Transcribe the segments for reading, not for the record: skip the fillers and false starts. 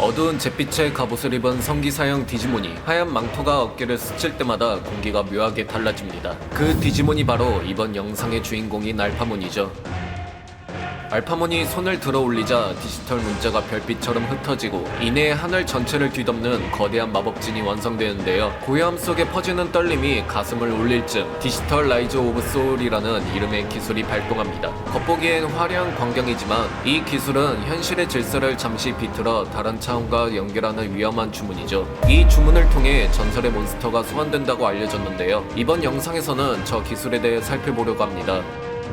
어두운 잿빛의 갑옷을 입은 성기사형 디지몬이 하얀 망토가 어깨를 스칠 때마다 공기가 묘하게 달라집니다. 그 디지몬이 바로 이번 영상의 주인공인 알파몬이죠. 알파몬이 손을 들어 올리자 디지털 문자가 별빛처럼 흩어지고 이내 하늘 전체를 뒤덮는 거대한 마법진이 완성되는데요. 고요함 속에 퍼지는 떨림이 가슴을 울릴 즈음 디지털 라이즈 오브 소울이라는 이름의 기술이 발동합니다. 겉보기엔 화려한 광경이지만 이 기술은 현실의 질서를 잠시 비틀어 다른 차원과 연결하는 위험한 주문이죠. 이 주문을 통해 전설의 몬스터가 소환된다고 알려졌는데요. 이번 영상에서는 저 기술에 대해 살펴보려고 합니다.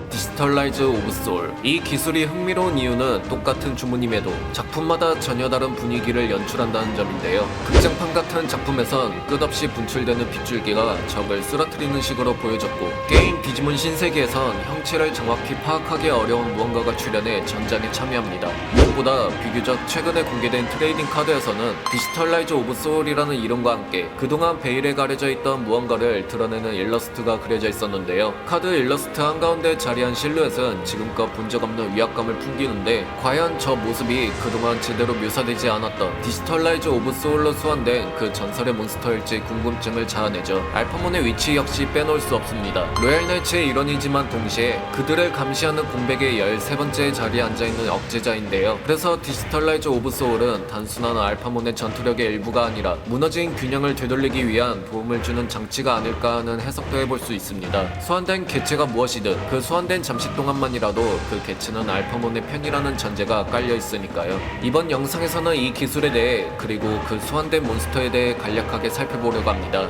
디지털라이즈 오브 소울. 이 기술이 흥미로운 이유는 똑같은 주문임에도 작품마다 전혀 다른 분위기를 연출한다는 점인데요. 극장판 같은 작품에선 끝없이 분출되는 빗줄기가 적을 쓰러뜨리는 식으로 보여졌고, 게임 디지몬 신세계에선 형체를 정확히 파악하기 어려운 무언가가 출현해 전장에 참여합니다. 무엇보다 비교적 최근에 공개된 트레이딩 카드에서는 디지털라이즈 오브 소울이라는 이름과 함께 그동안 베일에 가려져 있던 무언가를 드러내는 일러스트가 그려져 있었는데요. 카드 일러스트 한가운데 자리한 실루엣은 지금껏 본 적 없는 위압감을 풍기는데, 과연 저 모습이 그동안 제대로 묘사되지 않았던 디지털라이즈 오브 소울로 소환된 그 전설의 몬스터일지 궁금증을 자아내죠. 알파몬의 위치 역시 빼놓을 수 없습니다. 로얄 나이츠의 일원이지만 동시에 그들을 감시하는 공백의 13번째 자리에 앉아있는 억제자인데요. 그래서 디지털라이즈 오브 소울은 단순한 알파몬의 전투력의 일부가 아니라 무너진 균형을 되돌리기 위한 도움을 주는 장치가 아닐까 하는 해석도 해볼 수 있습니다. 소환된 개체가 무엇이든 그 소환된 잠시 동안만이라도 그 개체는 알파몬의 편이라는 전제가 깔려 있으니까요. 이번 영상에서는 이 기술에 대해, 그리고 그 소환된 몬스터에 대해 간략하게 살펴보려고 합니다.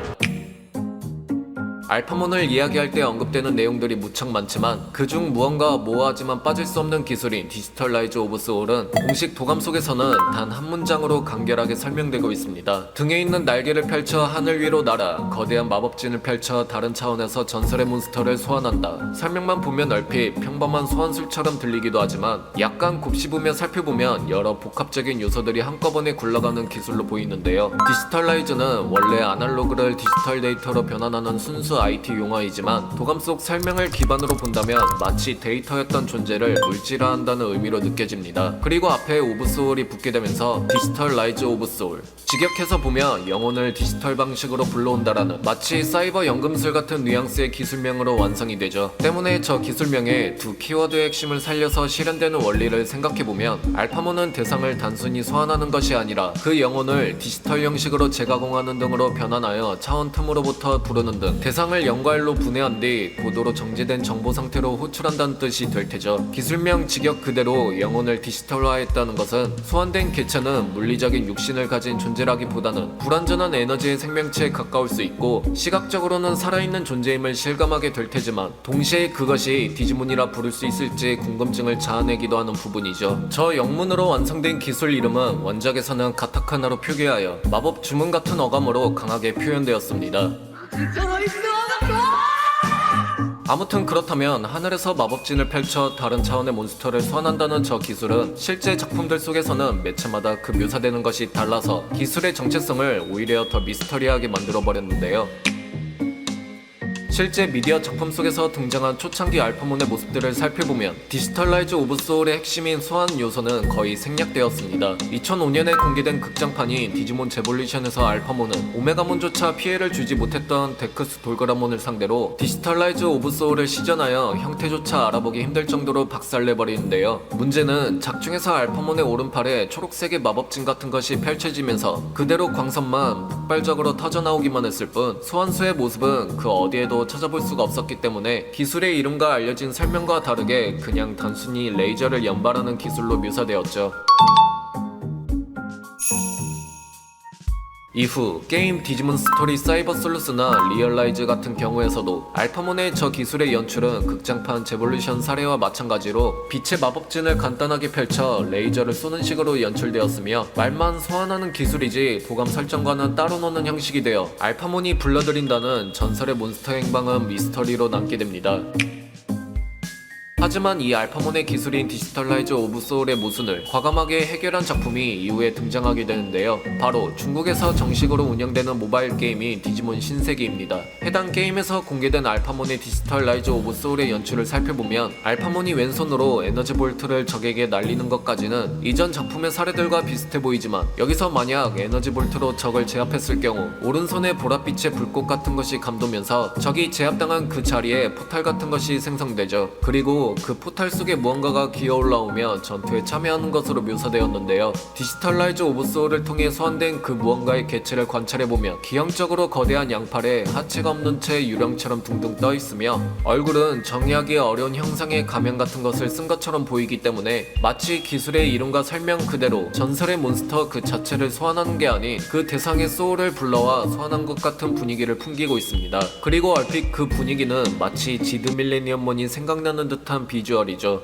알파몬을 이야기할 때 언급되는 내용들이 무척 많지만 그중 무언가 모호하지만 빠질 수 없는 기술인 디지털라이즈 오브 소울은 공식 도감 속에서는 단 한 문장으로 간결하게 설명되고 있습니다. 등에 있는 날개를 펼쳐 하늘 위로 날아 거대한 마법진을 펼쳐 다른 차원에서 전설의 몬스터를 소환한다. 설명만 보면 얼핏 평범한 소환술처럼 들리기도 하지만 약간 곱씹으며 살펴보면 여러 복합적인 요소들이 한꺼번에 굴러가는 기술로 보이는데요. 디지털라이즈는 원래 아날로그를 디지털 데이터로 변환하는 순수 IT 용어이지만 도감 속 설명을 기반으로 본다면 마치 데이터였던 존재를 물질화한다는 의미로 느껴집니다. 그리고 앞에 오브 소울이 붙게 되면서 디지털 라이즈 오브 소울, 직역해서 보면 영혼을 디지털 방식으로 불러온다라는 마치 사이버 연금술 같은 뉘앙스의 기술명으로 완성이 되죠. 때문에 저 기술명에 두 키워드의 핵심을 살려서 실현되는 원리를 생각해보면 알파몬은 대상을 단순히 소환하는 것이 아니라 그 영혼을 디지털 형식으로 재가공하는 등으로 변환하여 차원 틈으로부터 부르는 등 대상을 연괄로 분해한 뒤 고도로 정제된 정보 상태로 호출한다는 뜻이 될 테죠. 기술명 직역 그대로 영혼을 디지털화했다는 것은 소환된 개체는 물리적인 육신을 가진 존재라기보다는 불완전한 에너지의 생명체에 가까울 수 있고 시각적으로는 살아있는 존재임을 실감하게 될 테지만 동시에 그것이 디지몬이라 부를 수 있을지 궁금증을 자아내기도 하는 부분이죠. 저 영문으로 완성된 기술 이름은 원작에서는 가타카나로 표기하여 마법 주문 같은 어감으로 강하게 표현되었습니다. 아무튼 그렇다면 하늘에서 마법진을 펼쳐 다른 차원의 몬스터를 소환한다는 저 기술은 실제 작품들 속에서는 매체마다 그 묘사되는 것이 달라서 기술의 정체성을 오히려 더 미스터리하게 만들어버렸는데요. 실제 미디어 작품 속에서 등장한 초창기 알파몬의 모습들을 살펴보면 디지털라이즈 오브 소울의 핵심인 소환 요소는 거의 생략되었습니다. 2005년에 공개된 극장판인 디지몬 제볼루션에서 알파몬은 오메가몬조차 피해를 주지 못했던 데크스 돌그라몬을 상대로 디지털라이즈 오브 소울을 시전하여 형태조차 알아보기 힘들 정도로 박살내버리는데요. 문제는 작중에서 알파몬의 오른팔에 초록색의 마법진 같은 것이 펼쳐지면서 그대로 광선만 폭발적으로 터져나오기만 했을 뿐 소환수의 모습은 그 어디에도 찾아볼 수가 없었기 때문에 기술의 이름과 알려진 설명과 다르게 그냥 단순히 레이저를 연발하는 기술로 묘사되었죠. 이후 게임 디지몬 스토리 사이버 솔루스나 리얼라이즈 같은 경우에서도 알파몬의 저 기술의 연출은 극장판 제볼루션 사례와 마찬가지로 빛의 마법진을 간단하게 펼쳐 레이저를 쏘는 식으로 연출되었으며 말만 소환하는 기술이지 도감 설정과는 따로 노는 형식이 되어 알파몬이 불러들인다는 전설의 몬스터 행방은 미스터리로 남게 됩니다. 하지만 이 알파몬의 기술인 디지털라이즈 오브 소울의 모순을 과감하게 해결한 작품이 이후에 등장하게 되는데요. 바로 중국에서 정식으로 운영되는 모바일 게임인 디지몬 신세계입니다. 해당 게임에서 공개된 알파몬의 디지털라이즈 오브 소울의 연출을 살펴보면 알파몬이 왼손으로 에너지 볼트를 적에게 날리는 것까지는 이전 작품의 사례들과 비슷해 보이지만, 여기서 만약 에너지 볼트로 적을 제압했을 경우 오른손에 보랏빛의 불꽃 같은 것이 감도면서 적이 제압당한 그 자리에 포탈 같은 것이 생성되죠. 그리고 그 포탈 속에 무언가가 기어 올라오며 전투에 참여하는 것으로 묘사되었는데요. 디지털라이즈 오브 소울을 통해 소환된 그 무언가의 개체를 관찰해보면 기형적으로 거대한 양팔에 하체가 없는 채 유령처럼 둥둥 떠있으며, 얼굴은 정의하기 어려운 형상의 가면 같은 것을 쓴 것처럼 보이기 때문에 마치 기술의 이름과 설명 그대로 전설의 몬스터 그 자체를 소환하는 게 아닌 그 대상의 소울을 불러와 소환한 것 같은 분위기를 풍기고 있습니다. 그리고 얼핏 그 분위기는 마치 지드 밀레니엄몬이 생각나는 듯한 비주얼이죠.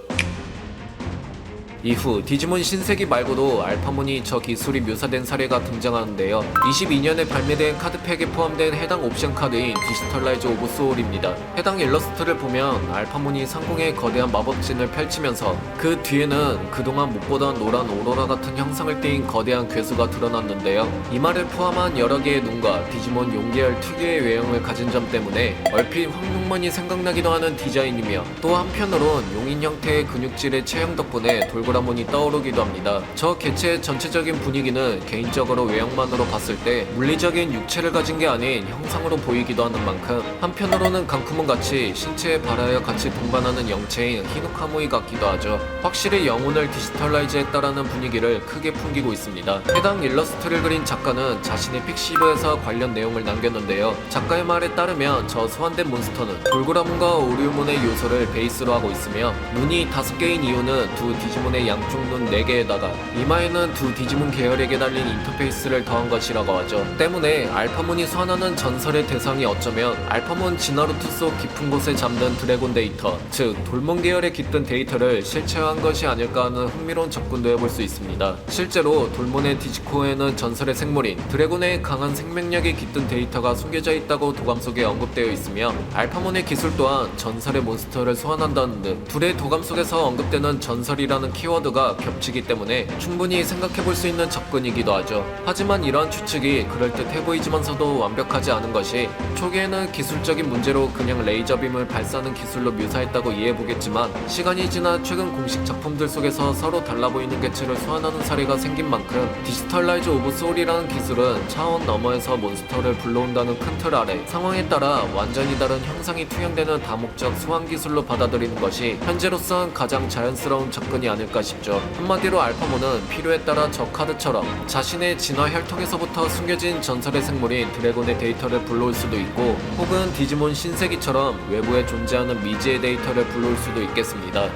이후 디지몬 신세기 말고도 알파몬이 저 기술이 묘사된 사례가 등장하는데요. 22년에 발매된 카드팩에 포함된 해당 옵션 카드인 디지털라이즈 오브 소울입니다. 해당 일러스트를 보면 알파몬이 상공에 거대한 마법진을 펼치면서 그 뒤에는 그동안 못 보던 노란 오로라 같은 형상을 띠인 거대한 괴수가 드러났는데요. 이마를 포함한 여러 개의 눈과 디지몬 용계열 특유의 외형을 가진 점 때문에 얼핏 황룡만이 생각나기도 하는 디자인이며, 또 한편으론 용인 형태의 근육질의 체형 덕분에 돌고라몬이 떠오르기도 합니다. 저 개체의 전체적인 분위기는 개인적으로 외형만으로 봤을 때 물리적인 육체를 가진 게 아닌 형상으로 보이기도 하는 만큼, 한편으로는 강크몬 같이 신체에 발하여 같이 동반하는 영체인 히노카모이 같기도 하죠. 확실히 영혼을 디지털라이즈했다라는 분위기를 크게 풍기고 있습니다. 해당 일러스트를 그린 작가는 자신의 픽시브에서 관련 내용을 남겼는데요. 작가의 말에 따르면 저 소환된 몬스터는 돌고라몬과 오류몬의 요소를 베이스로 하고 있으며, 눈이 5개인 이유는 두 디지몬의 양쪽 눈 4개에다가 이마에는 두 디지몬 계열에게 달린 인터페이스를 더한 것이라고 하죠. 때문에 알파몬이 소환하는 전설의 대상이 어쩌면 알파몬 진화루트 속 깊은 곳에 잠든 드래곤 데이터, 즉 돌몬 계열에 깃든 데이터를 실체화한 것이 아닐까 하는 흥미로운 접근도 해볼 수 있습니다. 실제로 돌몬의 디지코어에는 전설의 생물인 드래곤의 강한 생명력이 깃든 데이터가 숨겨져 있다고 도감 속에 언급되어 있으며, 알파몬의 기술 또한 전설의 몬스터를 소환한다는 등 둘의 도감 속에서 언급되는 전설이라는 키워드가 겹치기 때문에 충분히 생각해볼 수 있는 접근이기도 하죠. 하지만 이러한 추측이 그럴듯해 보이지만서도 완벽하지 않은 것이, 초기에는 기술적인 문제로 그냥 레이저빔을 발사하는 기술로 묘사했다고 이해해보겠지만, 시간이 지나 최근 공식 작품들 속에서 서로 달라 보이는 개체를 소환하는 사례가 생긴 만큼 디지털라이즈 오브 소울이라는 기술은 차원 너머에서 몬스터를 불러온다는 큰 틀 아래 상황에 따라 완전히 다른 형상이 투영되는 다목적 소환 기술로 받아들이는 것이 현재로선 가장 자연스러운 접근이 아닐까 싶죠. 한마디로 알파몬은 필요에 따라 저 카드처럼 자신의 진화 혈통에서부터 숨겨진 전설의 생물인 드래곤의 데이터를 불러올 수도 있고, 혹은 디지몬 신세기처럼 외부에 존재하는 미지의 데이터를 불러올 수도 있겠습니다.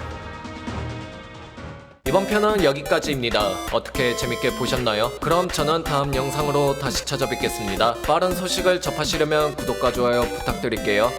이번 편은 여기까지입니다. 어떻게 재밌게 보셨나요? 그럼 저는 다음 영상으로 다시 찾아뵙겠습니다. 빠른 소식을 접하시려면 구독과 좋아요 부탁드릴게요.